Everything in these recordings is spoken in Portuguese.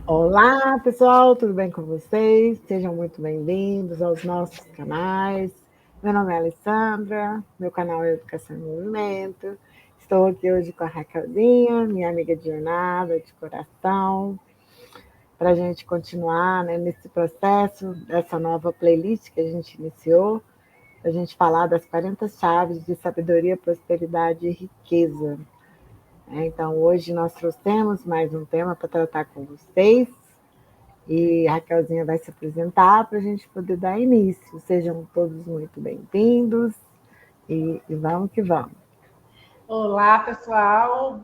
Olá, pessoal, tudo bem com vocês? Sejam muito bem-vindos aos nossos canais. Meu nome é Alessandra, meu canal é Educação em Movimento. Estou aqui hoje com a Raquelzinha, minha amiga de jornada, de coração, para a gente continuar, né, nesse processo, dessa nova playlist que a gente iniciou, para a gente falar das 40 chaves de sabedoria, prosperidade e riqueza. Então, hoje nós trouxemos mais um tema para tratar com vocês. E a Raquelzinha vai se apresentar para a gente poder dar início. Sejam todos muito bem-vindos e vamos que vamos. Olá, pessoal.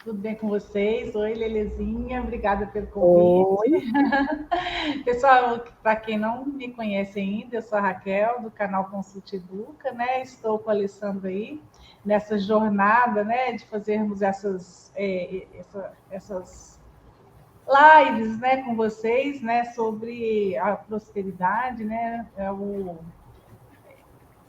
Tudo bem com vocês? Oi, Lelezinha. Obrigada pelo convite. Oi. Pessoal, para quem não me conhece ainda, eu sou a Raquel, do canal Consulte Educa, né? Estou com a Alessandra aí nessa jornada, né, de fazermos essas lives, né, com vocês, né, sobre a prosperidade, né?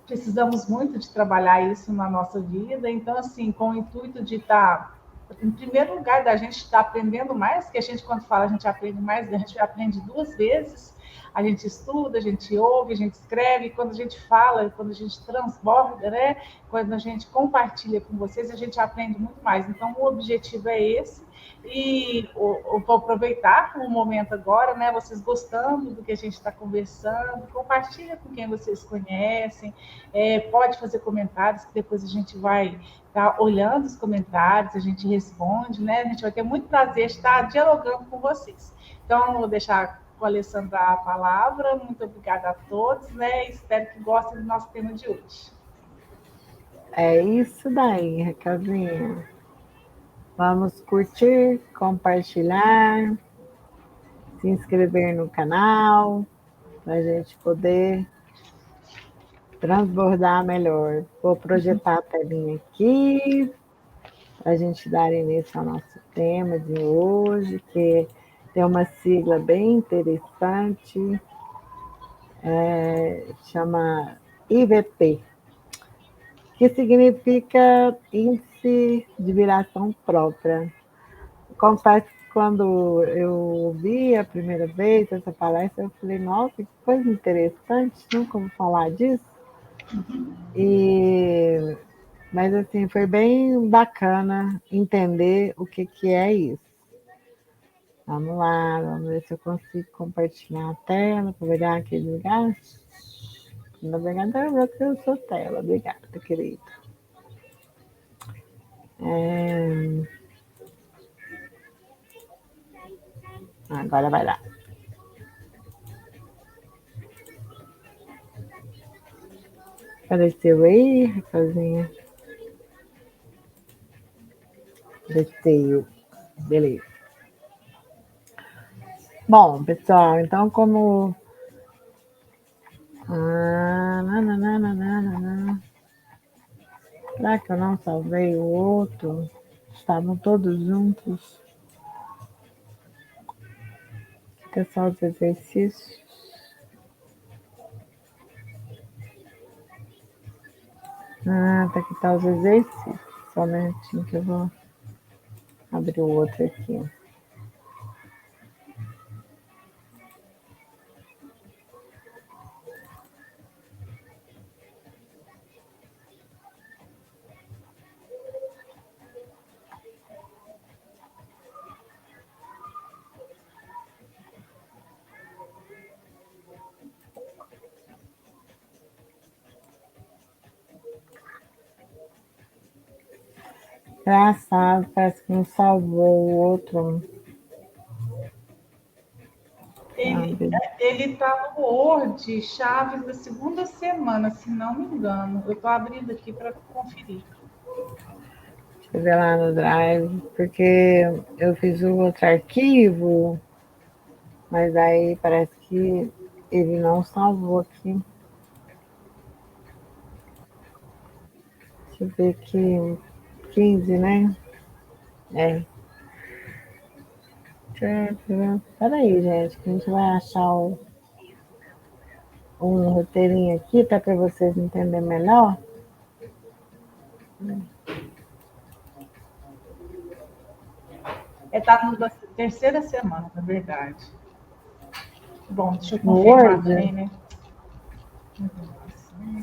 Precisamos muito de trabalhar isso na nossa vida. Então, assim, com o intuito de estar, em primeiro lugar, da gente estar aprendendo mais, que a gente, quando fala, a gente aprende mais, a gente aprende duas vezes. A gente estuda, a gente ouve, a gente escreve, e quando a gente fala, quando a gente transborda, né? Quando a gente compartilha com vocês, a gente aprende muito mais. Então, o objetivo é esse. E eu vou aproveitar o momento agora, né? Vocês gostando do que a gente está conversando, compartilha com quem vocês conhecem, pode fazer comentários, que depois a gente vai estar olhando os comentários, a gente responde, né? A gente vai ter muito prazer de estar dialogando com vocês. Então, eu vou deixar com a Alessandra a palavra. Muito obrigada a todos, né? Espero que gostem do nosso tema de hoje. É isso daí, Raquelzinha. Vamos curtir, compartilhar, se inscrever no canal, para a gente poder transbordar melhor. Vou projetar a telinha aqui, para a gente dar início ao nosso tema de hoje, que tem uma sigla bem interessante, chama IVP, que significa Índice de Viração Própria. Confesso que quando eu ouvi a primeira vez essa palestra, eu falei, nossa, que coisa interessante, nunca ouvi falar disso. E, mas assim, foi bem bacana entender o que é isso. Vamos lá, vamos ver se eu consigo compartilhar a tela para pegar aquele lugar. O navegador bloqueou sua tela. Obrigada, querido. Agora vai lá. Apareceu aí, Raquelzinha? Apareceu. Beleza. Bom, pessoal, então como. Será que eu não salvei o outro? Estavam todos juntos. Fica só os exercícios. Tá aqui tá os exercícios. Só um minutinho que eu vou abrir o outro aqui. Engraçado, parece que não salvou o outro. Ele Sabe? ele está no Word, Chaves da segunda semana, se não me engano. Eu estou abrindo aqui para conferir. Deixa eu ver lá no Drive, porque eu fiz o outro arquivo, mas aí parece que ele não salvou aqui. Deixa eu ver aqui, 15, né? É. Peraí, gente, que a gente vai achar um roteirinho aqui, tá para vocês entenderem melhor. Está na terceira semana, na verdade. Bom, deixa eu No confirmar Word? também, né?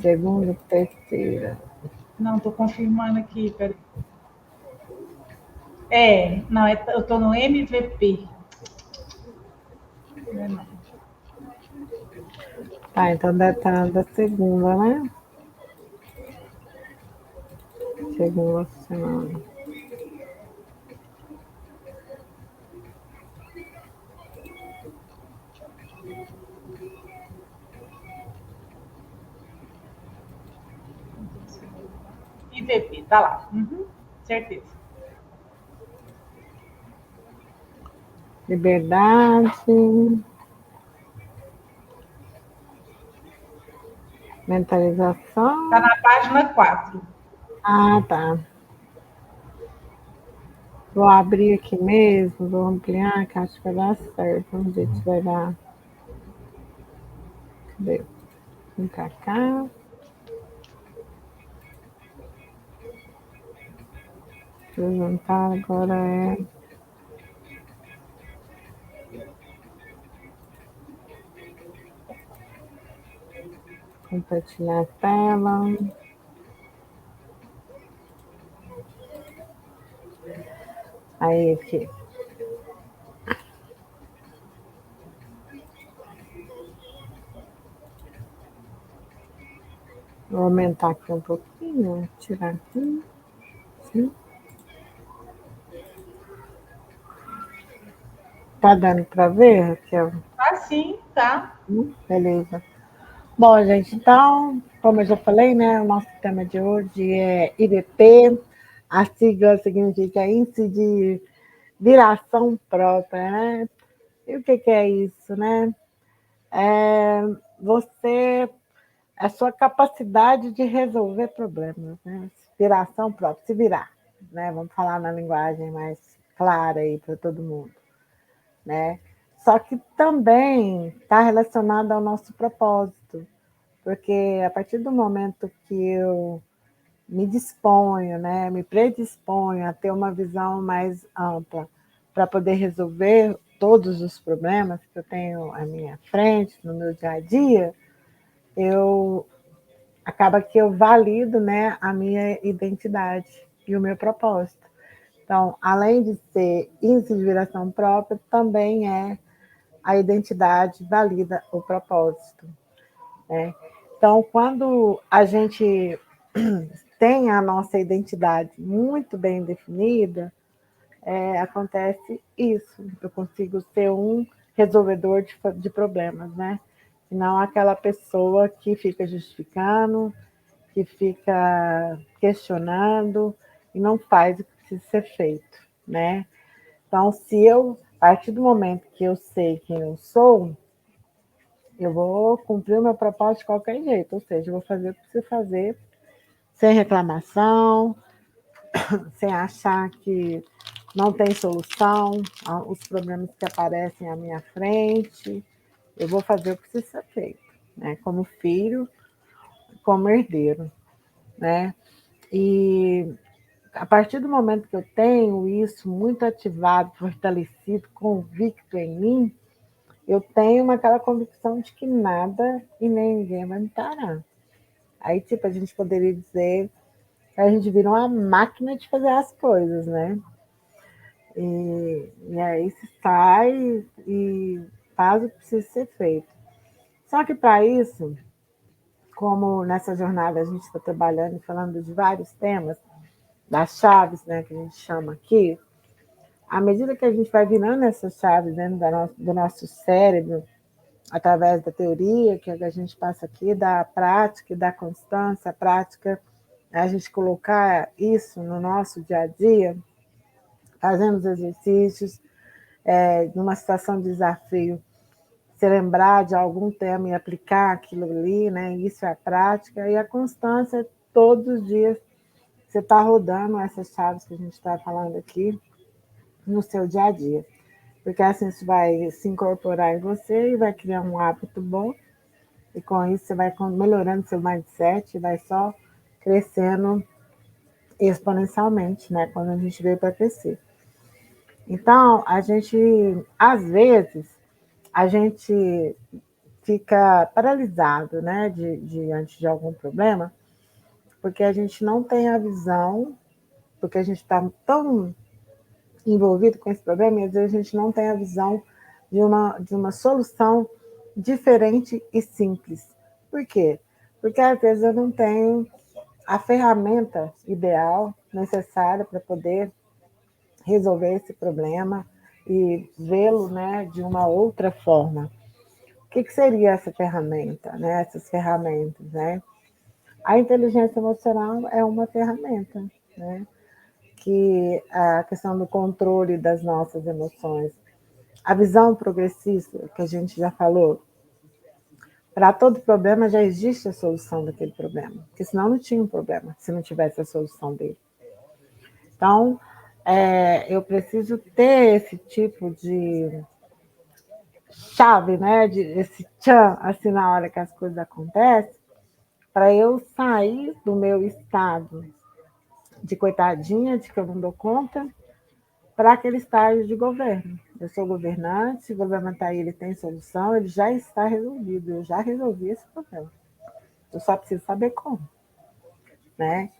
Segunda, terceira. Não, estou confirmando aqui, peraí. Não, eu estou no MVP. Não é não. Tá, então deve estar da segunda, né? Segunda semana. MVP, tá lá. Uhum, certeza. Liberdade. Mentalização. Está na página 4. Ah, tá. Vou abrir aqui mesmo, vou ampliar, que acho que vai dar certo. Vamos ver se vai dar. Cadê? Vem pra cá. Apresentar agora é. Compartilhar a tela. Aí, aqui. Vou aumentar aqui um pouquinho, tirar aqui. Sim. Tá dando para ver, Raquel? Ah, sim, tá. Beleza. Bom, gente, então, como eu já falei, né, o nosso tema de hoje é IBP. A sigla significa Índice de Viração Própria, né? E o que é isso, né? É a sua capacidade de resolver problemas, né? Viração própria, se virar, né? Vamos falar na linguagem mais clara aí para todo mundo, né? Só que também está relacionado ao nosso propósito, porque a partir do momento que eu me disponho, né, me predisponho a ter uma visão mais ampla para poder resolver todos os problemas que eu tenho à minha frente, no meu dia a dia, eu acaba que eu valido, né, a minha identidade e o meu propósito. Então, além de ser índice de viração própria, também é a identidade valida o propósito, né? Então, quando a gente tem a nossa identidade muito bem definida, acontece isso. Eu consigo ser um resolvedor de problemas, né? E não aquela pessoa que fica justificando, que fica questionando e não faz o que precisa ser feito, né? Então, a partir do momento que eu sei quem eu sou, eu vou cumprir o meu propósito de qualquer jeito, ou seja, eu vou fazer o que preciso fazer, sem reclamação, sem achar que não tem solução aos problemas que aparecem à minha frente. Eu vou fazer o que precisa ser feito, né? Como filho, como herdeiro, né? E a partir do momento que eu tenho isso muito ativado, fortalecido, convicto em mim, eu tenho aquela convicção de que nada e nem ninguém vai me parar. Aí, tipo, a gente poderia dizer que a gente vira uma máquina de fazer as coisas, né? E aí se sai e faz o que precisa ser feito. Só que para isso, como nessa jornada a gente está trabalhando e falando de vários temas, das chaves, né, que a gente chama aqui, à medida que a gente vai virando essas chaves dentro do nosso cérebro, através da teoria que a gente passa aqui, da prática e da constância, a prática, a gente colocar isso no nosso dia a dia, fazendo os exercícios, numa situação de desafio, se lembrar de algum tema e aplicar aquilo ali, né? Isso é a prática, e a constância, todos os dias, você está rodando essas chaves que a gente está falando aqui no seu dia a dia. Porque assim isso vai se incorporar em você e vai criar um hábito bom, e com isso você vai melhorando seu mindset e vai só crescendo exponencialmente, né? Quando a gente veio para crescer. Então, às vezes, a gente fica paralisado, né, diante de algum problema, porque a gente não tem a visão, porque a gente está tão envolvido com esse problema, e às vezes a gente não tem a visão de uma solução diferente e simples. Por quê? Porque às vezes eu não tenho a ferramenta ideal necessária para poder resolver esse problema e vê-lo, né, de uma outra forma. O que seria essa ferramenta, né? Essas ferramentas, né? A inteligência emocional é uma ferramenta, né? Que a questão do controle das nossas emoções, a visão progressista que a gente já falou, para todo problema já existe a solução daquele problema, porque senão não tinha um problema, se não tivesse a solução dele. Então, eu preciso ter esse tipo de chave, né? Esse tchan, assim, na hora que as coisas acontecem, para eu sair do meu estado de coitadinha, de que eu não dou conta, para aquele estágio de governo. Eu sou governante, se o problema está aí, ele tem solução, ele já está resolvido, eu já resolvi esse problema. Eu só preciso saber como, né?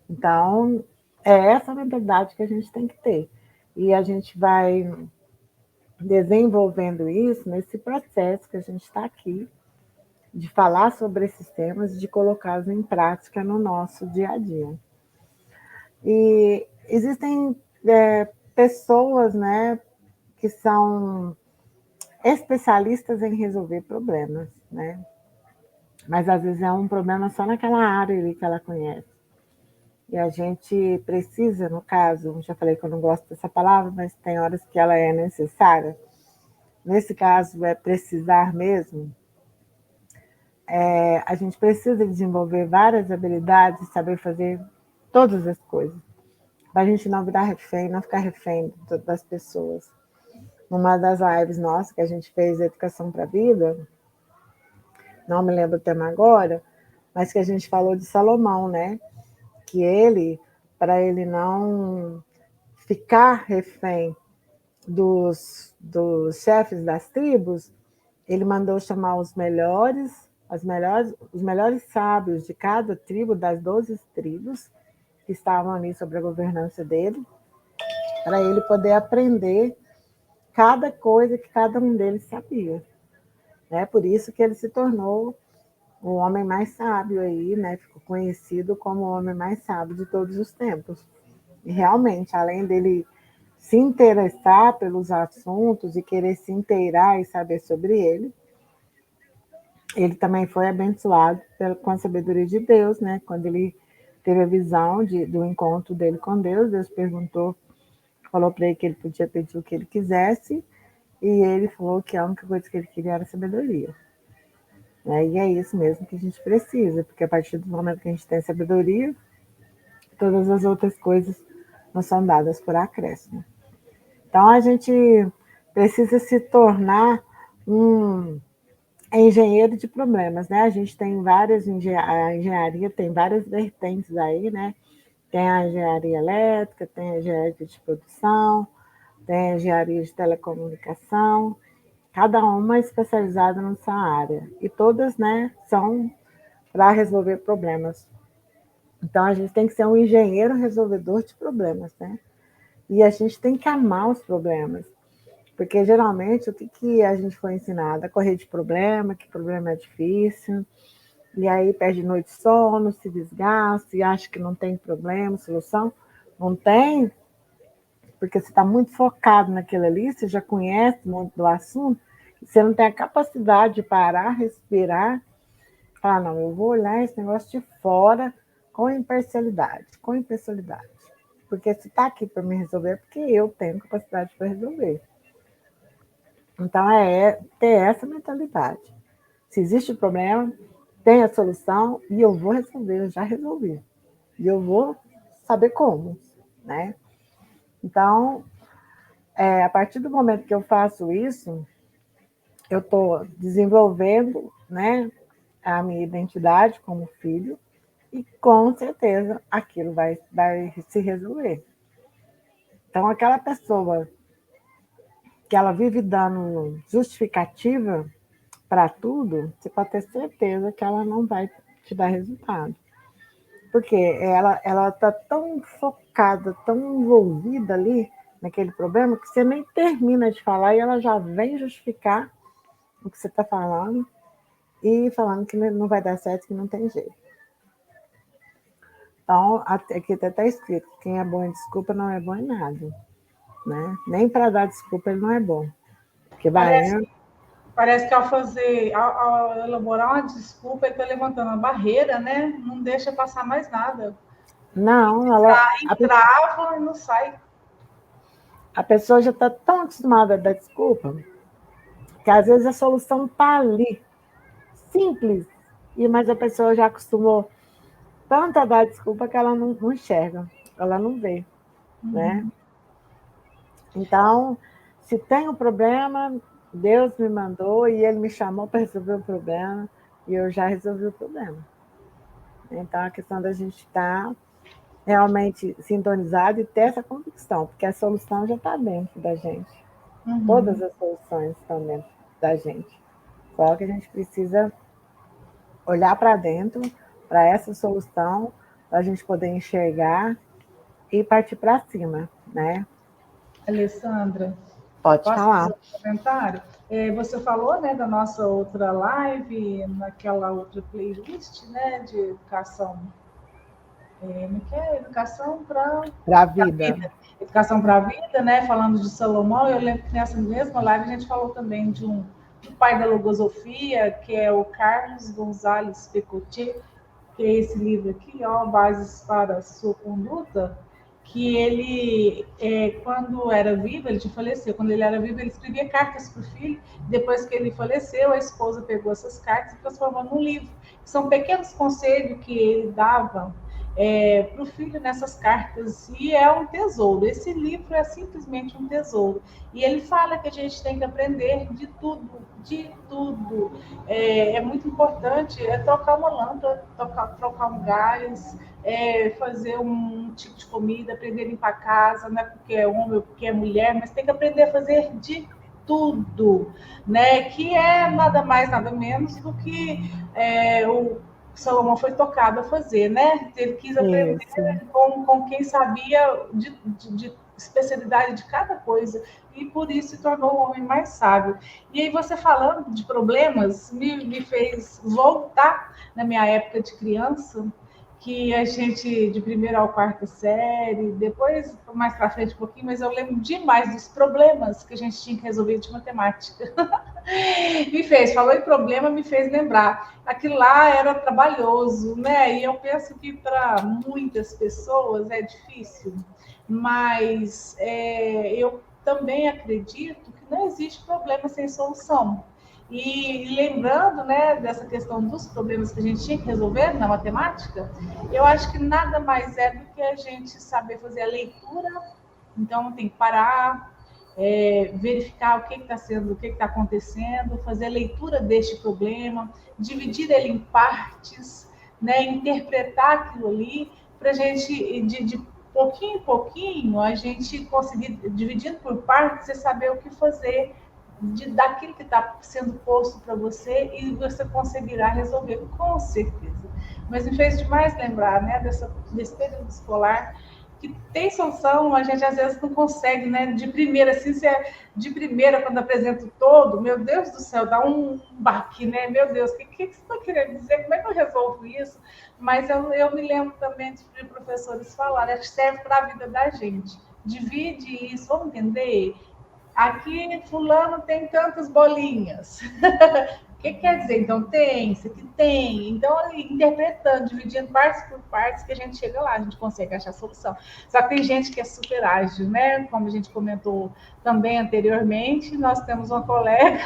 Então, é essa mentalidade que a gente tem que ter. E a gente vai desenvolvendo isso nesse processo que a gente está aqui, de falar sobre esses temas e de colocá-los em prática no nosso dia a dia. E existem pessoas, né, que são especialistas em resolver problemas, né? Mas às vezes é um problema só naquela área ali que ela conhece. E a gente precisa, no caso, já falei que eu não gosto dessa palavra, mas tem horas que ela é necessária. Nesse caso, é precisar mesmo. A gente precisa desenvolver várias habilidades e saber fazer todas as coisas, para a gente não virar refém, não ficar refém das pessoas. Numa das lives nossas que a gente fez, Educação para a Vida, não me lembro o tema agora, mas que a gente falou de Salomão, né? Que ele, para ele não ficar refém dos chefes das tribos, ele mandou chamar os melhores sábios de cada tribo, das 12 tribos, que estavam ali sob a governança dele, para ele poder aprender cada coisa que cada um deles sabia. Né? Por isso que ele se tornou o homem mais sábio aí, né? Ficou conhecido como o homem mais sábio de todos os tempos. E realmente, além dele se interessar pelos assuntos e querer se inteirar e saber sobre ele também foi abençoado com a sabedoria de Deus, né? Quando ele teve a visão do encontro dele com Deus, Deus falou para ele que ele podia pedir o que ele quisesse, e ele falou que a única coisa que ele queria era sabedoria. E é isso mesmo que a gente precisa, porque a partir do momento que a gente tem sabedoria, todas as outras coisas nos são dadas por acréscimo. Então, a gente precisa se tornar um engenheiro de problemas, né? A gente tem a engenharia tem várias vertentes aí, né? Tem a engenharia elétrica, tem a engenharia de produção, tem a engenharia de telecomunicação, cada uma especializada na sua área. E todas, né, são para resolver problemas. Então, a gente tem que ser um engenheiro resolvedor de problemas, né? E a gente tem que amar os problemas. Porque, geralmente, o que a gente foi ensinado? A correr de problema, que problema é difícil, e aí perde noite de sono, se desgasta, e acha que não tem problema, solução. Não tem, porque você está muito focado naquilo ali, você já conhece muito do assunto, você não tem a capacidade de parar, respirar, falar, não, eu vou olhar esse negócio de fora com imparcialidade. Porque se está aqui para me resolver, é porque eu tenho capacidade para resolver. Então, é ter essa mentalidade. Se existe um problema, tem a solução e eu vou resolver, eu já resolvi. E eu vou saber como, né? Então, a partir do momento que eu faço isso, eu estou desenvolvendo, né, a minha identidade como filho e, com certeza, aquilo vai se resolver. Então, aquela pessoa que ela vive dando justificativa para tudo, você pode ter certeza que ela não vai te dar resultado. Porque ela está tão focada, tão envolvida ali naquele problema, que você nem termina de falar e ela já vem justificar o que você está falando e falando que não vai dar certo, que não tem jeito. Então, aqui está até escrito, quem é bom em desculpa não é bom em nada. Né? Nem para dar desculpa ele não é bom. Porque Parece que ao elaborar uma desculpa, ele está levantando uma barreira, né? Não deixa passar mais nada. Não, trava e não sai. A pessoa já está tão acostumada a dar desculpa que às vezes a solução está ali, simples, mas a pessoa já acostumou tanto a dar desculpa que ela não enxerga, ela não vê, né? Então, se tem um problema, Deus me mandou e Ele me chamou para resolver o problema e eu já resolvi o problema. Então, a questão da gente estar realmente sintonizado e ter essa convicção, porque a solução já está dentro da gente. Todas as soluções estão dentro da gente. Só que a gente precisa olhar para dentro, para essa solução, para a gente poder enxergar e partir para cima, né? Alessandra, pode posso falar. fazer um comentário? Você falou, né, da nossa outra live, naquela outra playlist, né, de educação. Que é educação para a vida. Educação para a vida, né? Falando de Salomão, eu lembro que nessa mesma live a gente falou também do pai da logosofia, que é o Carlos Gonzalez Pecotier, que é esse livro aqui, ó, Bases para a Sua Conduta, que ele, quando era vivo, ele já faleceu, quando ele era vivo, ele escrevia cartas para o filho, depois que ele faleceu, a esposa pegou essas cartas e transformou num livro. São pequenos conselhos que ele dava para o filho nessas cartas, e é um tesouro. Esse livro é simplesmente um tesouro. E ele fala que a gente tem que aprender de tudo, de tudo. É muito importante trocar uma lâmpada, trocar um gás, fazer um tipo de comida, aprender a limpar a casa, não é porque é homem ou porque é mulher, mas tem que aprender a fazer de tudo, né? Que é nada mais, nada menos do que o Salomão foi tocado a fazer, né? Ele quis aprender com quem sabia de especialidade de cada coisa, e por isso se tornou o homem mais sábio. E aí você falando de problemas me fez voltar na minha época de criança, que a gente, de primeira ao quarta série, depois mais para frente um pouquinho, mas eu lembro demais dos problemas que a gente tinha que resolver de matemática. Falou em problema, me fez lembrar. Aquilo lá era trabalhoso, né? E eu penso que para muitas pessoas é difícil, mas eu também acredito que não existe problema sem solução. E lembrando, né, dessa questão dos problemas que a gente tinha que resolver na matemática, eu acho que nada mais é do que a gente saber fazer a leitura. Então, tem que parar, verificar o que está sendo, o que está acontecendo, fazer a leitura deste problema, dividir ele em partes, né, interpretar aquilo ali, para a gente, de pouquinho em pouquinho, a gente conseguir, dividindo por partes, e saber o que fazer daquilo que está sendo posto para você, e você conseguirá resolver, com certeza. Mas me fez demais lembrar, né, desse período escolar, que tem solução, a gente às vezes não consegue, né? De primeira, assim, de primeira, quando apresenta o todo, meu Deus do céu, dá um baque, né? Meu Deus, o que você está querendo dizer? Como é que eu resolvo isso? Mas eu me lembro também de professores falarem, acho que serve para a vida da gente. Divide isso, vamos entender? Aqui, fulano tem tantas bolinhas. O que quer dizer? Então, tem, isso aqui tem. Então, interpretando, dividindo partes por partes, que a gente chega lá, a gente consegue achar a solução. Só que tem gente que é super ágil, né? Como a gente comentou também anteriormente, nós temos uma colega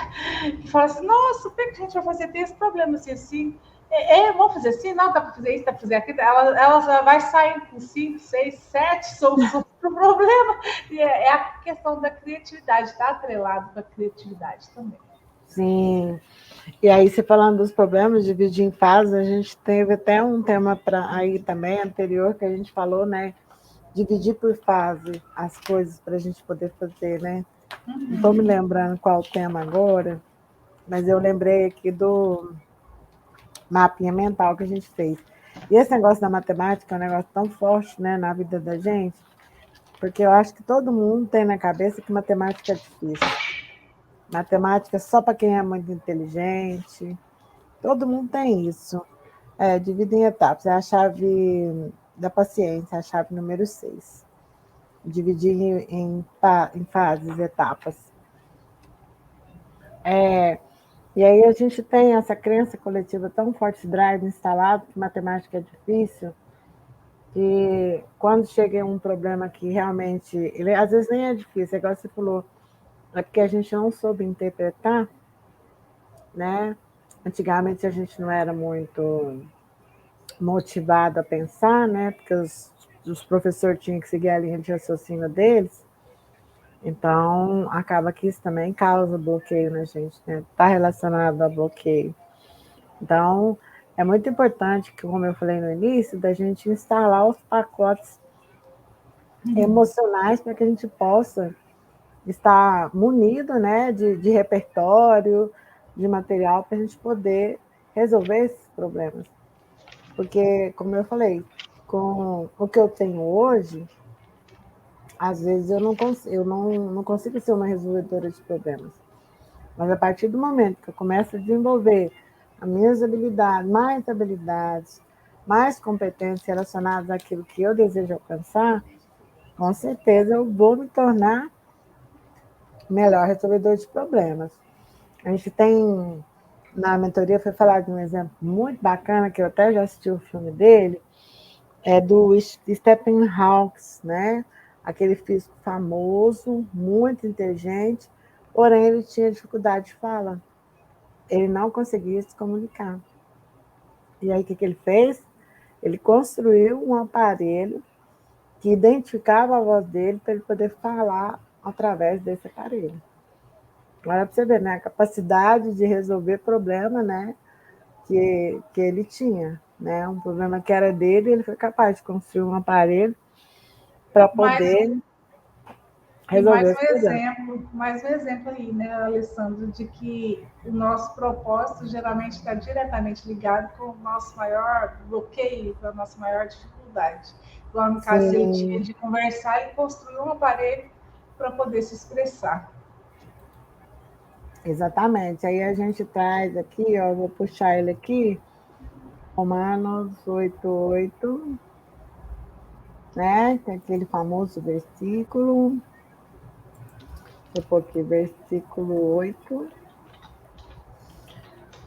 que fala assim, nossa, por que a gente vai fazer? Tem esse problema assim. Vamos fazer assim? Não, dá para fazer isso, dá para fazer aquilo. Ela já vai sair com 5, 6, 7 soluções para o problema. E é a questão da criatividade, está atrelado com a criatividade também. Sim. E aí, você falando dos problemas, dividir em fases, a gente teve até um tema aí também anterior que a gente falou, né? Dividir por fase as coisas para a gente poder fazer, né? Não estou me lembrando qual o tema agora, mas eu lembrei aqui do mapinha mental que a gente fez. E esse negócio da matemática é um negócio tão forte, né, na vida da gente, porque eu acho que todo mundo tem na cabeça que matemática é difícil. Matemática é só para quem é muito inteligente. Todo mundo tem isso. Divide em etapas. É a chave da paciência, a chave número 6. Dividir em fases, etapas. E aí a gente tem essa crença coletiva tão forte, esse drive instalado, que matemática é difícil, e quando chega um problema que realmente, ele às vezes nem é difícil, é igual você falou, é porque a gente não soube interpretar, né? Antigamente a gente não era muito motivado a pensar, né? Porque os professores tinham que seguir a linha de raciocínio deles, então acaba que isso também causa bloqueio na gente, né? Está relacionado a bloqueio. Então, é muito importante, que, como eu falei no início, da gente instalar os pacotes emocionais para que a gente possa estar munido, né, de repertório, de material, para a gente poder resolver esses problemas. Porque, como eu falei, com o que eu tenho hoje, às vezes eu não consigo ser uma resolvedora de problemas. Mas a partir do momento que eu começo a desenvolver as minhas habilidades, mais competências relacionadas àquilo que eu desejo alcançar, com certeza eu vou me tornar melhor resolvedor de problemas. A gente tem, na mentoria, foi falado de um exemplo muito bacana, que eu até já assisti o filme dele, é do Stephen Hawking, né? Aquele físico famoso, muito inteligente, porém ele tinha dificuldade de fala. Ele não conseguia se comunicar. E aí, o que ele fez? Ele construiu um aparelho que identificava a voz dele para ele poder falar através desse aparelho. Olha para você ver, né? A capacidade de resolver problema, né? Que ele tinha, né? Um problema que era dele, ele foi capaz de construir um aparelho para Mas poder E resolver esse problema. mais um exemplo aí, né, Alessandro, de que o nosso propósito geralmente está diretamente ligado com o nosso maior bloqueio, com a nossa maior dificuldade. Igual no caso que ele tinha Sim, de conversar e construir um aparelho para poder se expressar. exatamente. Aí a gente traz aqui, ó, vou puxar ele aqui, Romanos 8:8, né? Tem aquele famoso versículo. Vou pôr aqui versículo 8,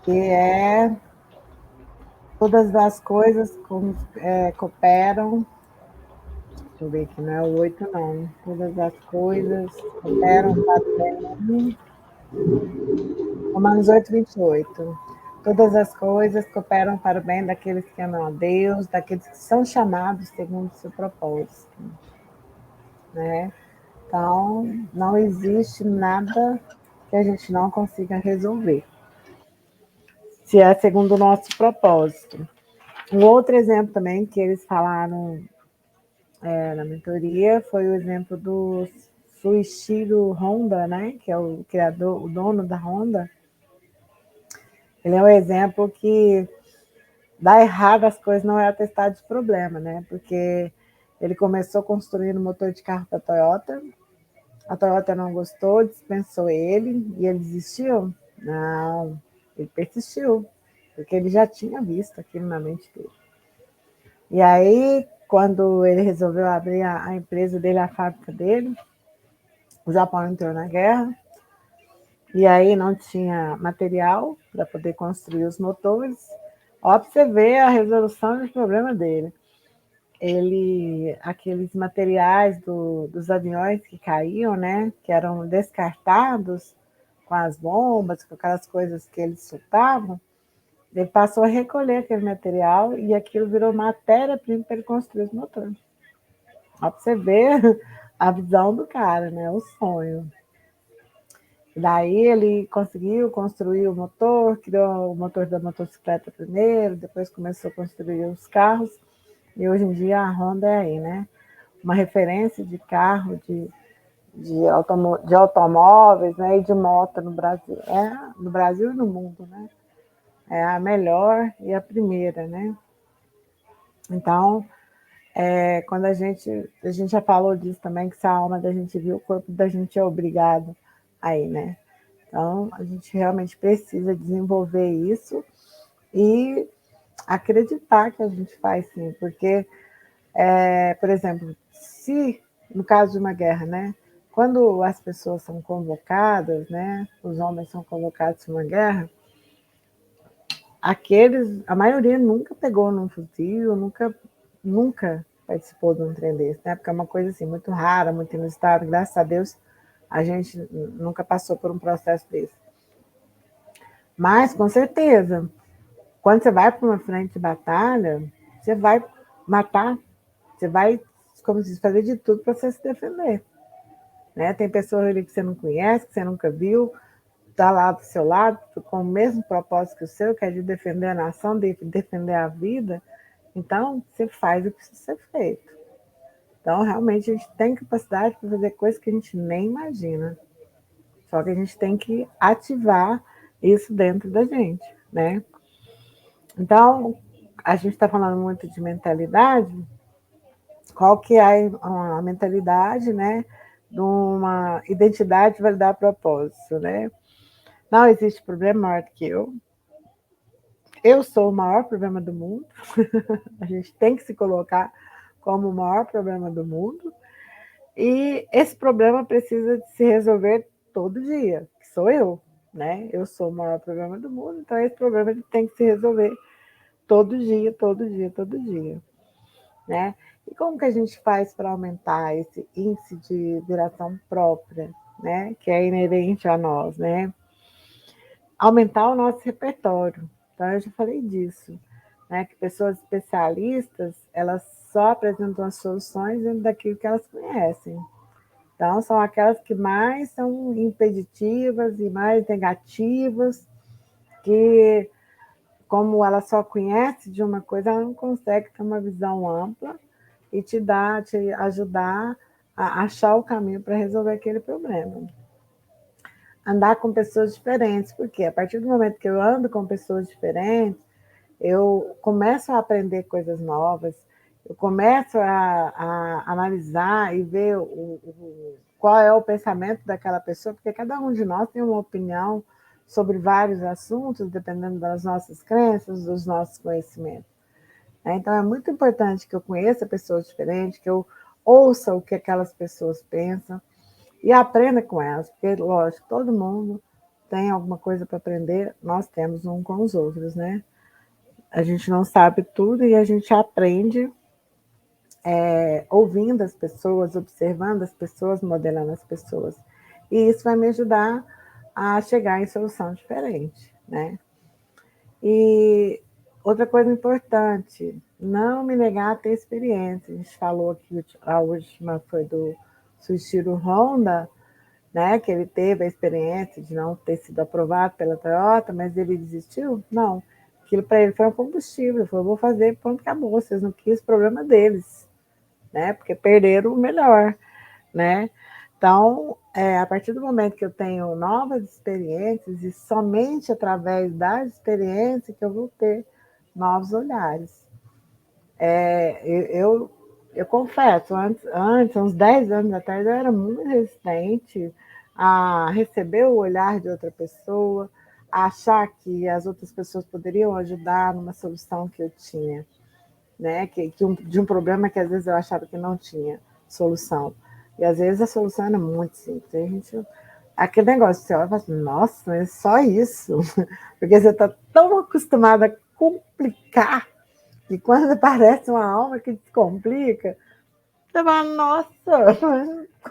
que é todas as coisas cooperam. Deixa eu ver aqui, não é o 8 não. Todas as coisas cooperam para o bem. Romanos 8:28. Todas as coisas cooperam para o bem daqueles que amam a Deus, daqueles que são chamados segundo o seu propósito. Né? Então, não existe nada que a gente não consiga resolver, se é segundo o nosso propósito. Um outro exemplo também que eles falaram na mentoria foi o exemplo do Suichiro Honda, né? Que é o criador, o dono da Honda. Ele é um exemplo que dá errado as coisas, não é atestado de problema, né? Porque ele começou construindo motor de carro para a Toyota não gostou, dispensou ele e ele desistiu? Não, ele persistiu, porque ele já tinha visto aquilo na mente dele. E aí, quando ele resolveu abrir a empresa dele, a fábrica dele, o Japão entrou na guerra, e aí não tinha material para poder construir os motores. Ó, para você ver a resolução dos problemas dele. Aqueles materiais dos aviões que caíam, né, que eram descartados com as bombas, com aquelas coisas que eles soltavam, ele passou a recolher aquele material e aquilo virou matéria-prima para ele construir os motores. Ó, para você ver a visão do cara, né, o sonho. Daí ele conseguiu construir o motor, criou o motor da motocicleta primeiro, depois começou a construir os carros, e hoje em dia a Honda é aí, né? Uma referência de carro, de automóveis, né, e de moto no Brasil. No Brasil e no mundo, né? É a melhor e a primeira, né? Então, quando a gente já falou disso também, que se a alma da gente viu, o corpo da gente é obrigado aí, né? Então, a gente realmente precisa desenvolver isso e acreditar que a gente faz sim, porque, por exemplo, se no caso de uma guerra, né? Quando as pessoas são convocadas, né? Os homens são convocados para uma guerra, a maioria nunca pegou num fuzil, nunca participou de um trem desse, né? Porque é uma coisa assim muito rara, muito inusitada. Graças a Deus, a gente nunca passou por um processo desse. Mas, com certeza, quando você vai para uma frente de batalha, você vai matar, você vai, como se diz, fazer de tudo para você se defender. Né? Tem pessoas ali que você não conhece, que você nunca viu, está lá do seu lado, com o mesmo propósito que o seu, que é de defender a nação, de defender a vida. Então, você faz o que precisa ser feito. Então, realmente, a gente tem capacidade para fazer coisas que a gente nem imagina. Só que a gente tem que ativar isso dentro da gente, né? Então, a gente está falando muito de mentalidade. Qual que é a mentalidade, né? De uma identidade validar propósito, né? Não existe problema maior do que eu. Eu sou o maior problema do mundo. A gente tem que se colocar como o maior problema do mundo. E esse problema precisa de se resolver todo dia, que sou eu, né? Eu sou o maior problema do mundo, então esse problema tem que se resolver todo dia, todo dia, todo dia, né? E como que a gente faz para aumentar esse índice de viração própria, né? Que é inerente a nós, né? Aumentar o nosso repertório. Então, eu já falei disso, né? Que pessoas especialistas, elas só apresentam as soluções dentro daquilo que elas conhecem. Então, são aquelas que mais são impeditivas e mais negativas, que, como ela só conhece de uma coisa, ela não consegue ter uma visão ampla e te ajudar a achar o caminho para resolver aquele problema. Andar com pessoas diferentes, porque a partir do momento que eu ando com pessoas diferentes, eu começo a aprender coisas novas, eu começo a analisar e ver qual é o pensamento daquela pessoa, porque cada um de nós tem uma opinião sobre vários assuntos, dependendo das nossas crenças, dos nossos conhecimentos. Então, é muito importante que eu conheça pessoas diferentes, que eu ouça o que aquelas pessoas pensam e aprenda com elas, porque, lógico, todo mundo tem alguma coisa para aprender, nós temos um com os outros, né? A gente não sabe tudo e a gente aprende ouvindo as pessoas, observando as pessoas, modelando as pessoas. E isso vai me ajudar a chegar em solução diferente, né? E outra coisa importante, não me negar a ter experiência. A gente falou aqui, a última foi do Suichiro Honda, né, que ele teve a experiência de não ter sido aprovado pela Toyota, mas ele desistiu? Não. Aquilo para ele foi um combustível. Ele falou, vou fazer, pronto, acabou. Vocês não quis, problema deles, né? Porque perderam o melhor, né? Então, a partir do momento que eu tenho novas experiências, e somente através das experiências que eu vou ter novos olhares. Eu confesso, antes, uns 10 anos atrás, eu era muito resistente a receber o olhar de outra pessoa, a achar que as outras pessoas poderiam ajudar numa solução que eu tinha, né? De um problema que às vezes eu achava que não tinha solução. E às vezes a solução era muito simples. Aquele negócio, você olha e fala assim, nossa, é só isso. Porque você está tão acostumada a complicar que quando aparece uma alma que descomplica, você fala, nossa,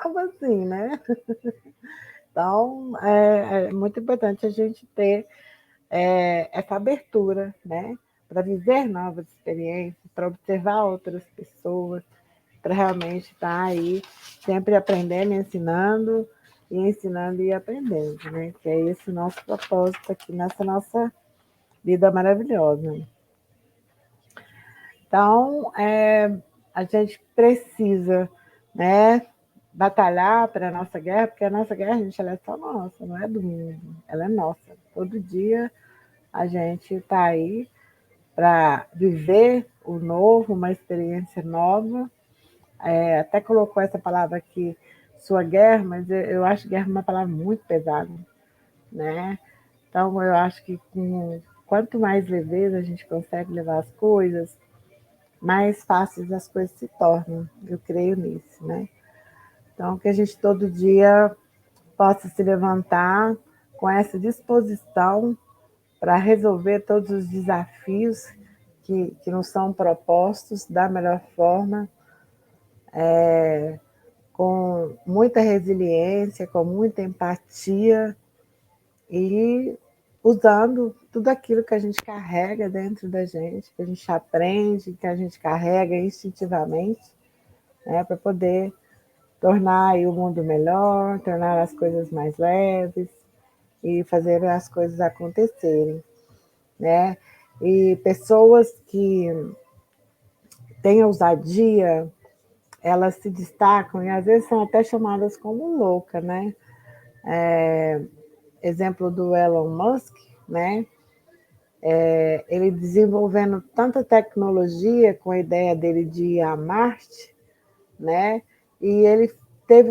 como assim, né? Então, é muito importante a gente ter essa abertura, né? Para viver novas experiências, para observar outras pessoas, para realmente estar aí sempre aprendendo, ensinando e aprendendo, né? Que é esse o nosso propósito aqui nessa nossa vida maravilhosa. Então, a gente precisa, né, batalhar para a nossa guerra, porque a nossa guerra, gente, ela é só nossa, não é do mundo, ela é nossa. Todo dia a gente está aí para viver o novo, uma experiência nova. Até colocou essa palavra aqui, sua guerra, mas eu acho guerra uma palavra muito pesada, né? Então, eu acho que quanto mais leveza a gente consegue levar as coisas, mais fáceis as coisas se tornam. Eu creio nisso, né? Então, que a gente todo dia possa se levantar com essa disposição para resolver todos os desafios que nos são propostos da melhor forma, com muita resiliência, com muita empatia e usando tudo aquilo que a gente carrega dentro da gente, que a gente aprende, que a gente carrega instintivamente, né, para poder tornar aí o mundo melhor, tornar as coisas mais leves e fazer as coisas acontecerem, né? E pessoas que têm ousadia, elas se destacam e às vezes são até chamadas como louca, né? Exemplo do Elon Musk, né? Ele desenvolvendo tanta tecnologia com a ideia dele de ir a Marte, né? E ele teve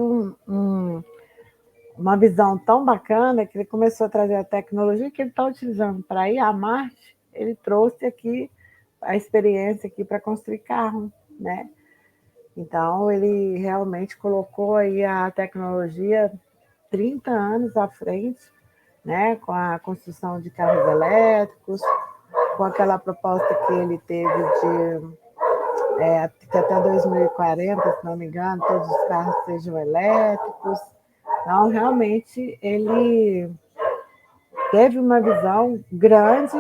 uma visão tão bacana que ele começou a trazer a tecnologia que ele está utilizando para ir a Marte. Ele trouxe aqui a experiência aqui para construir carro, né? Então ele realmente colocou aí a tecnologia 30 anos à frente, né? Com a construção de carros elétricos, com aquela proposta que ele teve de que até 2040, se não me engano, todos os carros sejam elétricos. Então, realmente, ele teve uma visão grande,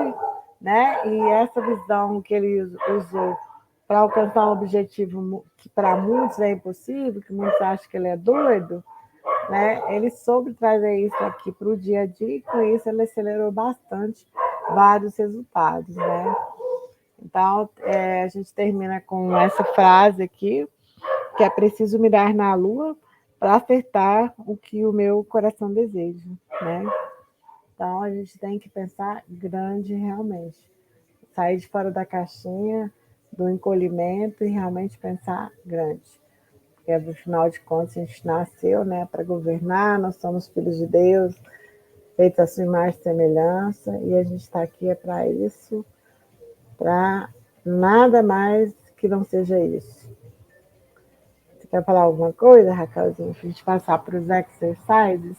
né? E essa visão que ele usou para alcançar um objetivo que para muitos é impossível, que muitos acham que ele é doido, né? Ele soube trazer isso aqui para o dia a dia e com isso ele acelerou bastante vários resultados, né? Então, a gente termina com essa frase aqui, que é preciso mirar na lua para acertar o que o meu coração deseja, né? Então, a gente tem que pensar grande realmente. Sair de fora da caixinha, do encolhimento e realmente pensar grande. Porque, afinal de contas, a gente nasceu, né, para governar, nós somos filhos de Deus, feitos a sua imagem e semelhança, e a gente está aqui para isso, para nada mais que não seja isso. Você quer falar alguma coisa, Raquelzinha, para a gente passar para os exercises?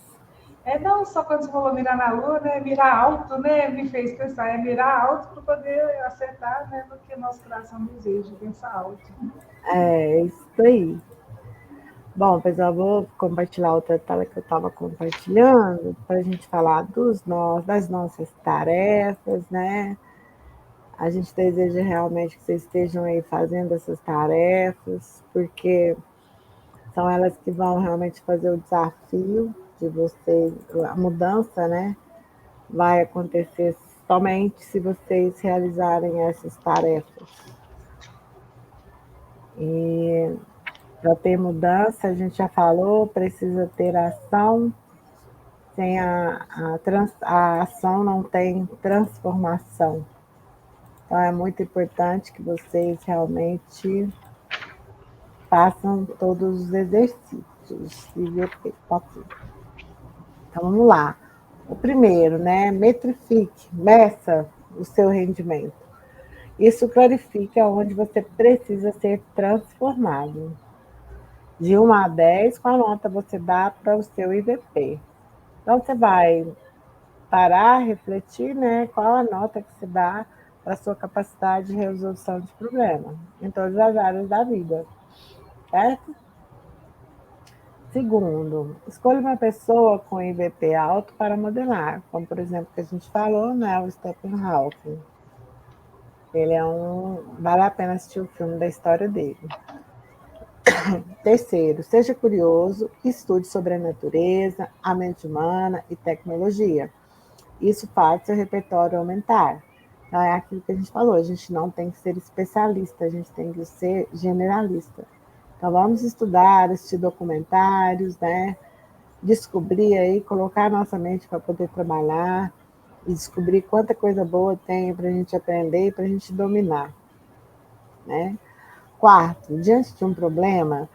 Não, só quando você falou mirar na lua, né? Mirar alto, né? Me fez pensar, mirar alto para poder acertar, né? No que o nosso coração deseja, pensar alto. Isso aí. Bom, pessoal, vou compartilhar outra tela que eu estava compartilhando para a gente falar das nossas tarefas, né? A gente deseja realmente que vocês estejam aí fazendo essas tarefas, porque são elas que vão realmente fazer o desafio de vocês, a mudança, né? Vai acontecer somente se vocês realizarem essas tarefas. E para ter mudança, a gente já falou, precisa ter ação. Sem a ação não tem transformação. Então é muito importante que vocês realmente façam todos os exercícios e ver o que está tudo. Então vamos lá. O primeiro, né? Metrifique, meça o seu rendimento. Isso clarifica onde você precisa ser transformado. De 1 a 10, qual nota você dá para o seu IVP? Então você vai parar, refletir, né? Qual a nota que você dá para a sua capacidade de resolução de problema em todas as áreas da vida, certo? Segundo, escolha uma pessoa com IVP alto para modelar, como por exemplo que a gente falou, né? O Stephen Hawking. Ele vale a pena assistir o filme da história dele. Terceiro, seja curioso, estude sobre a natureza, a mente humana e tecnologia. Isso faz seu repertório aumentar. Então, é aquilo que a gente falou, a gente não tem que ser especialista, a gente tem que ser generalista. Então, vamos estudar, assistir documentários, né? Descobrir aí, colocar a nossa mente para poder trabalhar e descobrir quanta coisa boa tem para a gente aprender e para a gente dominar, né? Quarto, diante de um problema,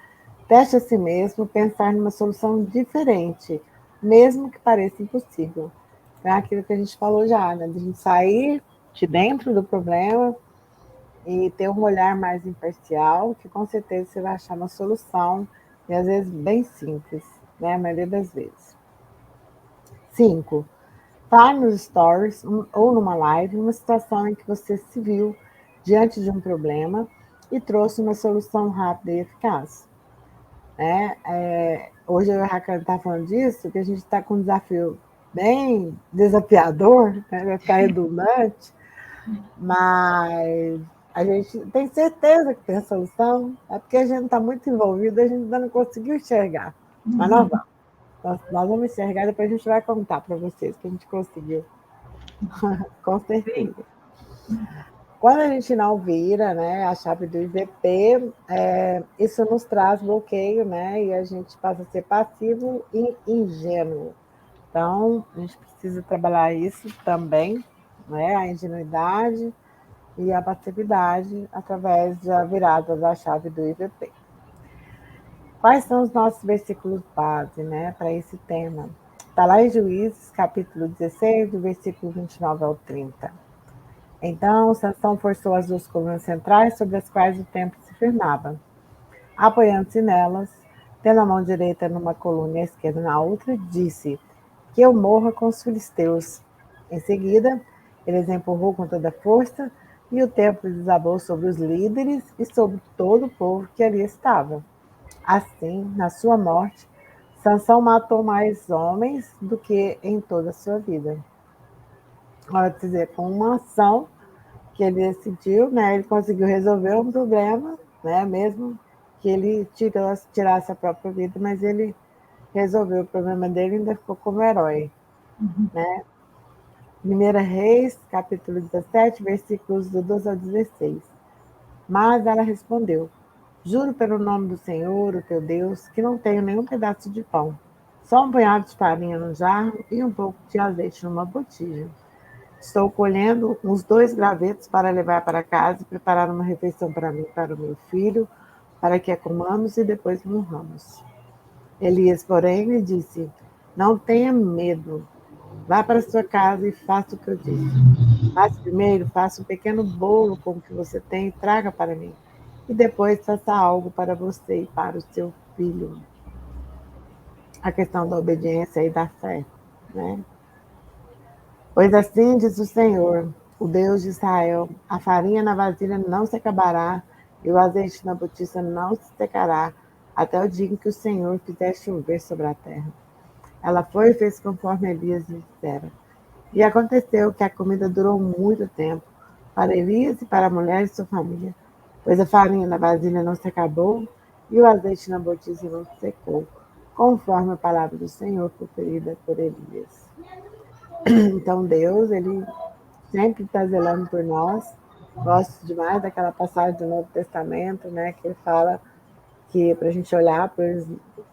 teste a si mesmo pensar numa solução diferente, mesmo que pareça impossível. É aquilo que a gente falou já, né? De a gente sair de dentro do problema e ter um olhar mais imparcial, que com certeza você vai achar uma solução, e às vezes bem simples, né? A maioria das vezes. 5. Fale nos stories ou numa live uma situação em que você se viu diante de um problema e trouxe uma solução rápida e eficaz. Hoje eu e a Raquel está falando disso, que a gente está com um desafio bem desafiador, né? Vai ficar redundante, mas a gente tem certeza que tem a solução, é porque a gente não está muito envolvido, a gente ainda não conseguiu enxergar. Mas nós vamos. Nós vamos enxergar, depois a gente vai contar para vocês que a gente conseguiu. Com certeza. Quando a gente não vira, né, a chave do IVP, isso nos traz bloqueio, né, e a gente passa a ser passivo e ingênuo. Então, a gente precisa trabalhar isso também, né, a ingenuidade e a passividade através da virada da chave do IVP. Quais são os nossos versículos base, né, para esse tema? Está lá em Juízes, capítulo 16, do versículo 29 ao 30. Então, Sansão forçou as duas colunas centrais sobre as quais o templo se firmava. Apoiando-se nelas, tendo a mão direita numa coluna e a esquerda na outra, disse: que eu morra com os filisteus. Em seguida, ele os empurrou com toda a força e o templo desabou sobre os líderes e sobre todo o povo que ali estava. Assim, na sua morte, Sansão matou mais homens do que em toda a sua vida. Pode dizer, com uma ação que ele decidiu, né, ele conseguiu resolver um problema, né, mesmo que ele tirasse a própria vida, mas ele resolveu o problema dele e ainda ficou como herói. Né? 1 Reis, capítulo 17, versículos do 12 ao 16. Mas ela respondeu: juro pelo nome do Senhor, o teu Deus, que não tenho nenhum pedaço de pão, só um punhado de farinha no jarro e um pouco de azeite numa botija. Estou colhendo uns 2 gravetos para levar para casa e preparar uma refeição para mim e para o meu filho, para que a comamos e depois morramos. Elias, porém, lhe disse: não tenha medo, vá para sua casa e faça o que eu disse. Mas primeiro faça um pequeno bolo com o que você tem e traga para mim. E depois faça algo para você e para o seu filho. A questão da obediência e da fé, né? Pois assim diz o Senhor, o Deus de Israel: a farinha na vasilha não se acabará, e o azeite na botija não se secará, até o dia em que o Senhor fizer chover sobre a terra. Ela foi e fez conforme Elias lhe dissera. E aconteceu que a comida durou muito tempo, para Elias e para a mulher e sua família, pois a farinha na vasilha não se acabou, e o azeite na botija não se secou, conforme a palavra do Senhor proferida por Elias. Então Deus, ele sempre está zelando por nós. Gosto demais daquela passagem do Novo Testamento, né, que ele fala que para a gente olhar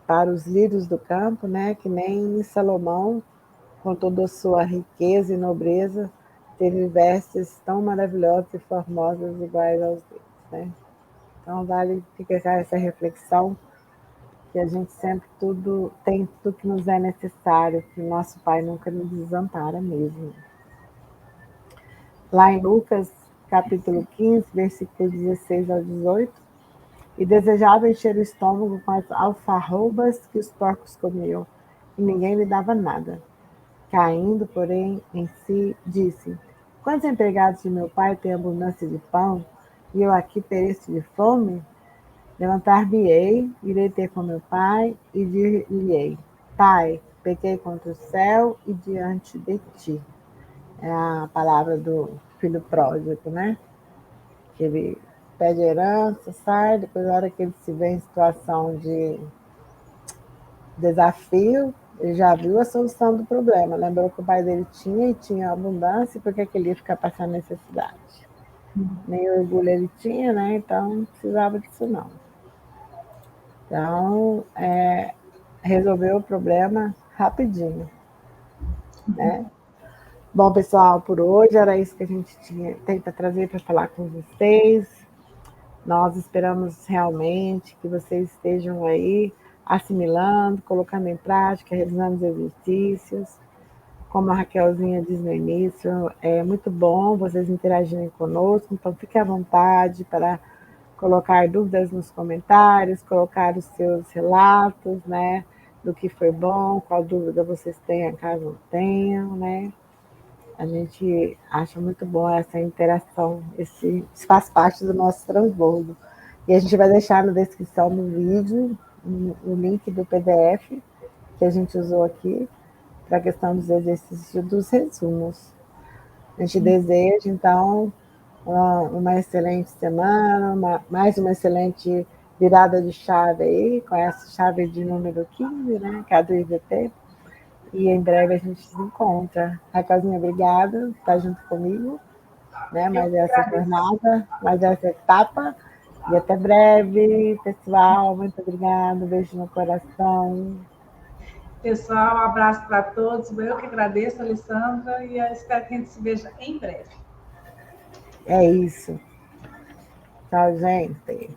para os lírios do campo, né, que nem Salomão, com toda a sua riqueza e nobreza, teve vestes tão maravilhosas e formosas iguais aos deles, né? Então vale ficar essa reflexão, que a gente sempre tem tudo que nos é necessário, que nosso Pai nunca nos desampara mesmo. Lá em Lucas, capítulo 15, versículos 16 ao 18, e desejava encher o estômago com as alfarrobas que os porcos comiam, e ninguém lhe dava nada. Caindo, porém, em si, disse: quantos empregados de meu pai têm abundância de pão, e eu aqui pereço de fome? Levantar-me-ei, irei ter com meu pai, e dir-lhe-ei: Pai, pequei contra o céu e diante de ti. É a palavra do filho pródigo, né? Que ele pede herança, sai, depois na hora que ele se vê em situação de desafio, ele já viu a solução do problema. Lembrou que o pai dele tinha e tinha abundância, porque que ele ia ficar passando necessidade? Nem orgulho ele tinha, né? Então não precisava disso não. Então, resolveu o problema rapidinho, né? Bom, pessoal, por hoje era isso que a gente tem para trazer para falar com vocês. Nós esperamos realmente que vocês estejam aí assimilando, colocando em prática, realizando os exercícios. Como a Raquelzinha diz no início, é muito bom vocês interagirem conosco, então fique à vontade para colocar dúvidas nos comentários, colocar os seus relatos, né, do que foi bom, qual dúvida vocês tenham, caso tenham, né. A gente acha muito bom essa interação, isso faz parte do nosso transbordo. E a gente vai deixar na descrição do vídeo o link do PDF que a gente usou aqui para a questão dos exercícios dos resumos. A gente deseja, então, uma excelente semana, mais uma excelente virada de chave aí, com essa chave de número 15, né, que é a do IVT. E em breve a gente se encontra. Raquelzinha, obrigada por estar junto comigo, né? Mais essa jornada, mais essa etapa. E até breve, pessoal. Muito obrigada. Beijo no coração. Pessoal, um abraço para todos. Eu que agradeço, Alessandra, e espero que a gente se veja em breve. É isso. Tchau, gente.